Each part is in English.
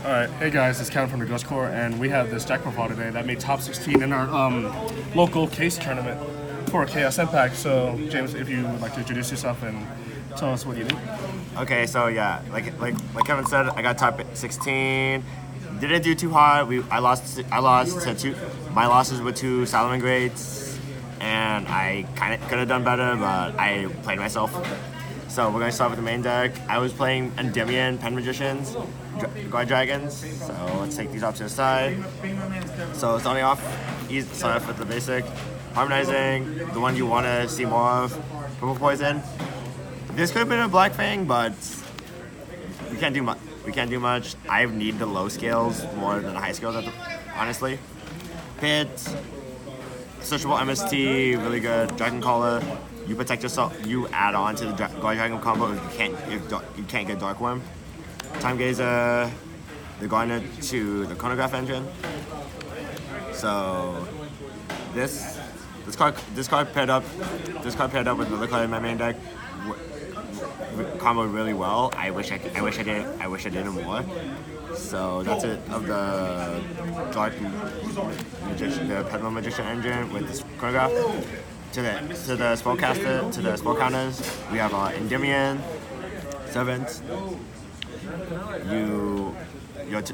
Alright, hey guys, it's Kevin from the Ghost Corps, and we have this deck profile today that made top 16 in our local case tournament for Chaos Impact. So, James, if you would like to introduce yourself and tell us what you do. Okay, so yeah, like Kevin said, I got top 16. Didn't do too hard. I lost to two. My losses were two Salomon grades, and I kind of could have done better, but I played myself. So we're gonna start with the main deck. I was playing Endymion, Pen Magicians, Guard Dragons. So let's take these off to the side. So starting off, start off with the basic. Harmonizing, the one you want to see more of. Purple Poison. This could have been a Black Fang, but we can't do much. I need the low scales more than the high scales, honestly. Pit, searchable MST, really good. Dragon Caller. You protect yourself. You add on to the Guard Dragon combo if you can't get Dark Worm. Time Gazer, the Garnet to the Chronograph Engine. So this card paired up with another card in my main deck combo really well. I wish I did it more. So that's it of the Dark Magician, the Pendulum Magician Engine with this Chronograph. To the spellcaster, to the spell counters, we have Endymion, Servant.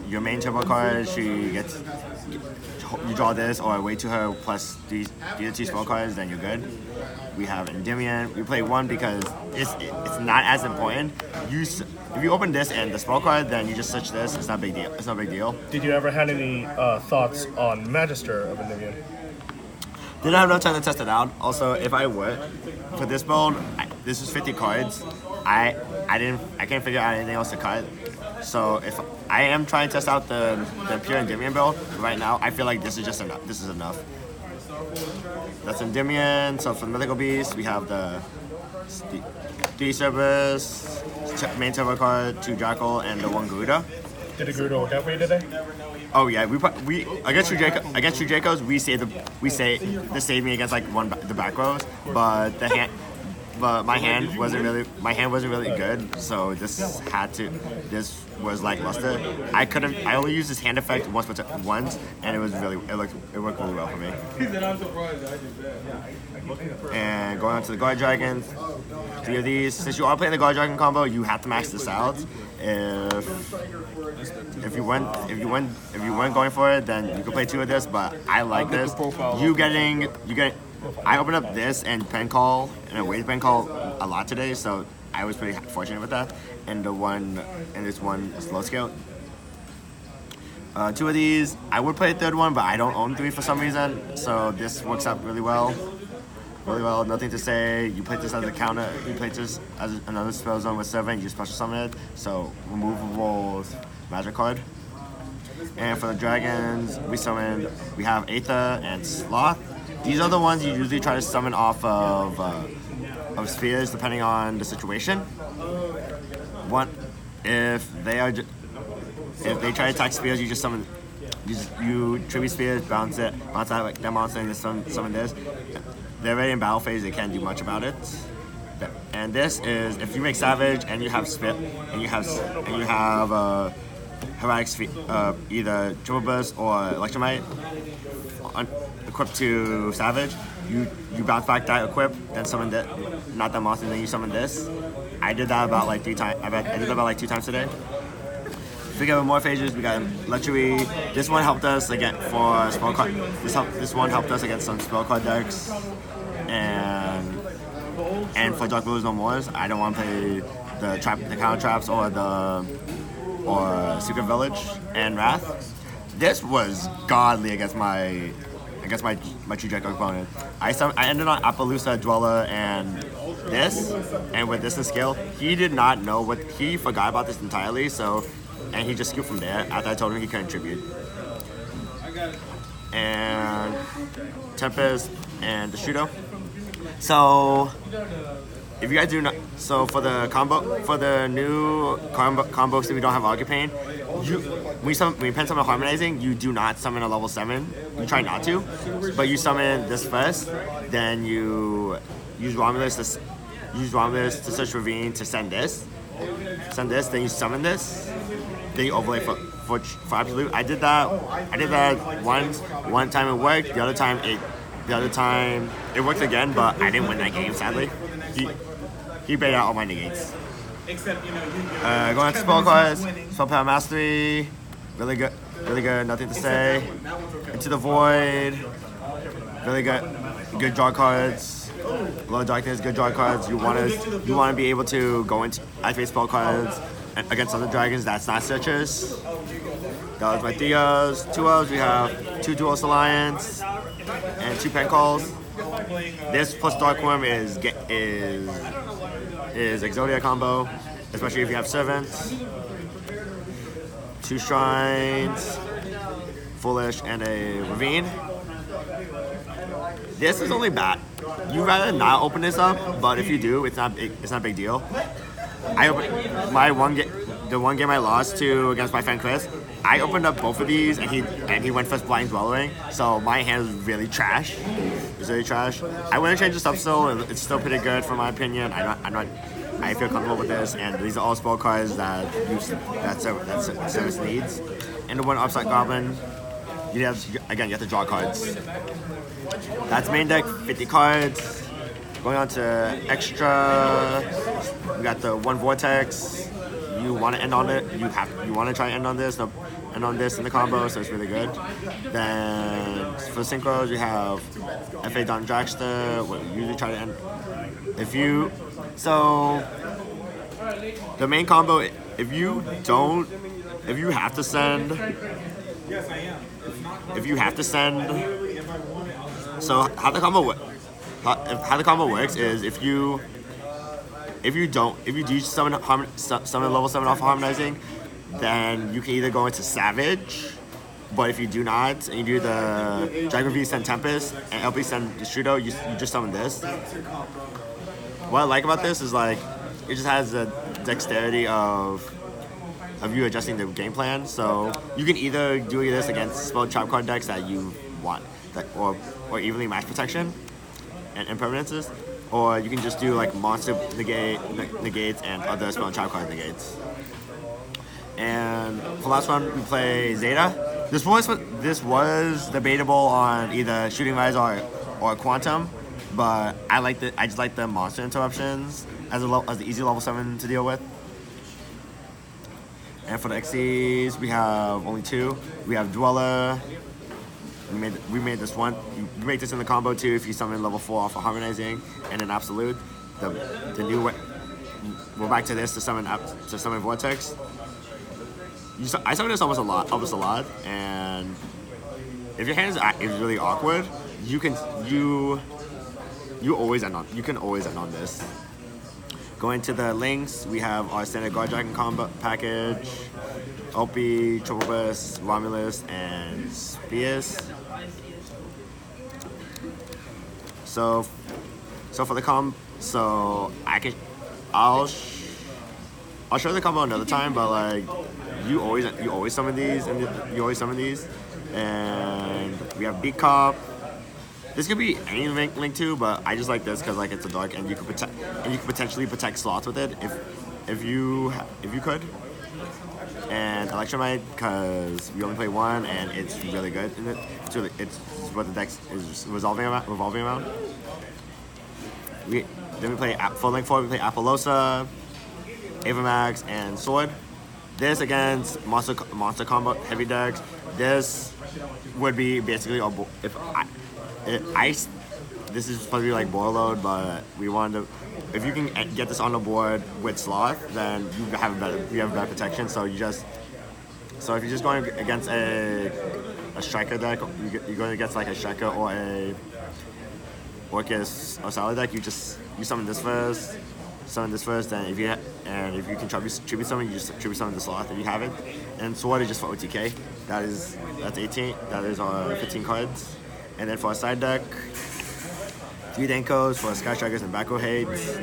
Your main turbo card, you draw this or wait to her plus these two spell cards, then you're good. We have Endymion. We play one because it's not as important. If you open this and the spell card, then you just search this. It's not a big deal. It's not a big deal. Did you ever have any thoughts on Magister of Endymion? Didn't have enough time to test it out. Also, if I would, for this build, this is 50 cards. I can't figure out anything else to cut. So if I am trying to test out the pure Endymion build right now, I feel like this is just enough. This is enough. That's Endymion. So for the Mythical Beast, we have the 3 Cerberus, main turbo card, 2 Jackal, and the 1 Garuda. Did the Garuda work out for you today? Oh yeah, we against two Dracos, we say this saved me against like the back rows, but my hand wasn't really good, so this was lackluster. I only used this hand effect once, and it worked really well for me. And going on to the Guard Dragons, 3 of these. Since you are playing the Guard Dragon combo, you have to max this out. If you weren't going for it, then you could play 2 of this. But I like this. I opened up this and pen call and a weighted pen call a lot today, so I was pretty fortunate with that. And this one is low scale. 2 of these. I would play a 3rd one, but I don't own 3 for some reason, so this works out really well. Really well, nothing to say. You play this as a counter. You play this as another spell zone with 7. You special summon it. So removable magic card. And for the dragons, we have Aether and Sloth. These are the ones you usually try to summon off of spheres, depending on the situation. If they try to attack spheres, you just summon. You tribute spheres, bounce out like that monster, and just summon this. They're already in battle phase, they can't do much about it. And this is if you make Savage and you have Spit and you have Heroic Sphere, either Triple Burst or Electromite equipped to Savage, you bounce back that equip, then summon that, not that monster, then you summon this. I did that about like 3 times. I did that about like 2 times today. We got more phases. We got Lechery. This one helped us again for spell card. This one helped us against some spell card decks, and for Dark Rulers No Mores. I don't want to play the counter traps or Secret Village and Wrath. This was godly against my True Draco opponent. I ended on Appaloosa, Dweller, and this, and with this in scale, he did not know he forgot about this entirely. And he just skewed from there after I told him he couldn't tribute. And Tempest and the Shudo. So if you guys do not, so for the new combo, so we don't have Arcane, when you pen summon Harmonizing, you do not summon a level 7. You try not to, but you summon this first, then you use Romulus to search Ravine to send this, then you summon this, thing overlay for absolute. I did that one time it worked. The other time it worked again, but I didn't win that game sadly. He baited out all my negates. Going to spell cards, spell power mastery, really good, nothing to say. Into the void, really good draw cards. Low darkness, good draw cards. You want to be able to go into activate spell cards against other dragons that's not searchers. That was my 3Os. 2Os, we have 2 Duelist Alliance and 2 pen calls. This plus Dark Worm is Exodia combo, especially if you have servants. 2 shrines, Foolish, and a ravine. This is only bad. You'd rather not open this up, but if you do, it's not a big deal. I opened the one game I lost to against my friend Chris. I opened up both of these, and he went first blind dwelling. So my hand is really trash. It's really trash. I wouldn't change this up still. It's still pretty good for my opinion. I feel comfortable with this, and these are all spell cards that service needs. And the one upside goblin, you have to draw cards. That's main deck, 50 cards. Going on to extra, we got the 1 vortex. You want to end on it. You want to try to end on this in the combo, so it's really good. Then for synchros, you have FA Don Dragster. What you usually try to end. The main combo, if you have to send. So how the combo works is if you do summon level 7 off harmonizing, then you can either go into Savage, but if you do not, and you do the Dragon V send Tempest and LP send Destrudo, you just summon this. What I like about this is like it just has the dexterity of you adjusting the game plan. So you can either do this against spell trap card decks that you want, or evenly match protection and impermanences, or you can just do like monster negates and other spell trap card negates. And for last one, we play Zeta. This was debatable on either Shooting Rise or Quantum, but I just like the monster interruptions as the easy level 7 to deal with. And for the XCs, we have only 2. We have Dweller. We made this one. You make this in the combo too if you summon level 4 off of harmonizing, and then absolute. The new way. We're back to this to summon Vortex. I summon this almost a lot, and if your hand is really awkward, you can always end on this. Going to the links, we have our standard Guard Dragon combo package, Opie, Triple Burst, Romulus, and Spears. So for the I'll show the combo another time, but like you always summon these, and we have Beat Cop. This could be any link too, but I just like this because like it's a dark, and you could potentially protect slots with it if you could. And Electromite because we only play 1, and it's really good. It's what the deck is revolving around. Then we play full link 4. We play Apollosa, Avamax, and Sword. This against monster combo heavy decks. This would be basically this is supposed to be like boil load, but we wanted to. If you can get this on the board with Sloth, then you have better protection. So if you're just going against a striker deck, you're going against like a striker or a Orcus or Salad deck. You summon this first. Then if you can tribute summon, you just tribute summon the Sloth if you have it. And Sword is just for OTK. That's 18. That is our 15 cards. And then for our side deck, 3 Denkos for Sky Strikers and Backrow Hates.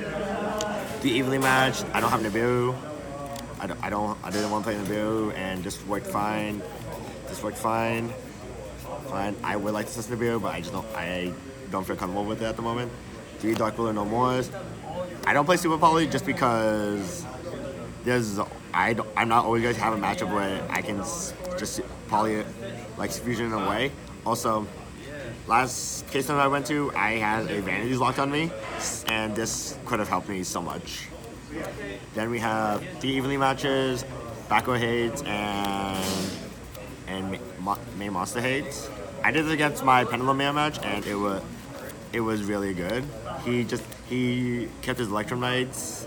3 evenly matched. I don't have Nibiru. I didn't want to play Nibiru, and this worked fine. Fine. I would like to test Nibiru, but I don't feel comfortable with it at the moment. 3 Dark Ruler No Mores. I don't play Super Poly just because I'm not always going to have a matchup where I can just poly like fusion away. Also, last case tournament I went to, I had a Vanities locked on me, and this could have helped me so much. Then we have 3 evenly matches, Backrow Hades, and main monster Hades. I did it against my Pendulum man match, and it was really good. He kept his Electromnights,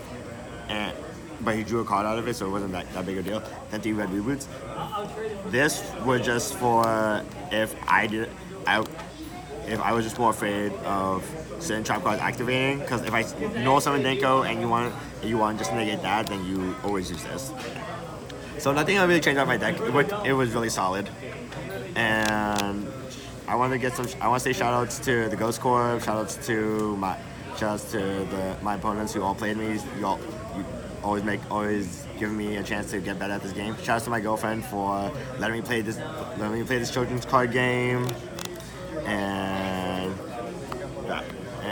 but he drew a card out of it, so it wasn't that big a deal. Then 3 red reboots. This was just for if I was just more afraid of certain trap cards activating, because if I know summon Denko and you want just to negate that, then you always use this. So nothing I really changed out my deck. It was really solid, and I want to say shoutouts to the Ghost Corps, shoutouts to my opponents who all played me. You always giving me a chance to get better at this game. Shoutouts to my girlfriend for letting me play this children's card game, and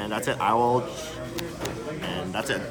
that's it. And that's it.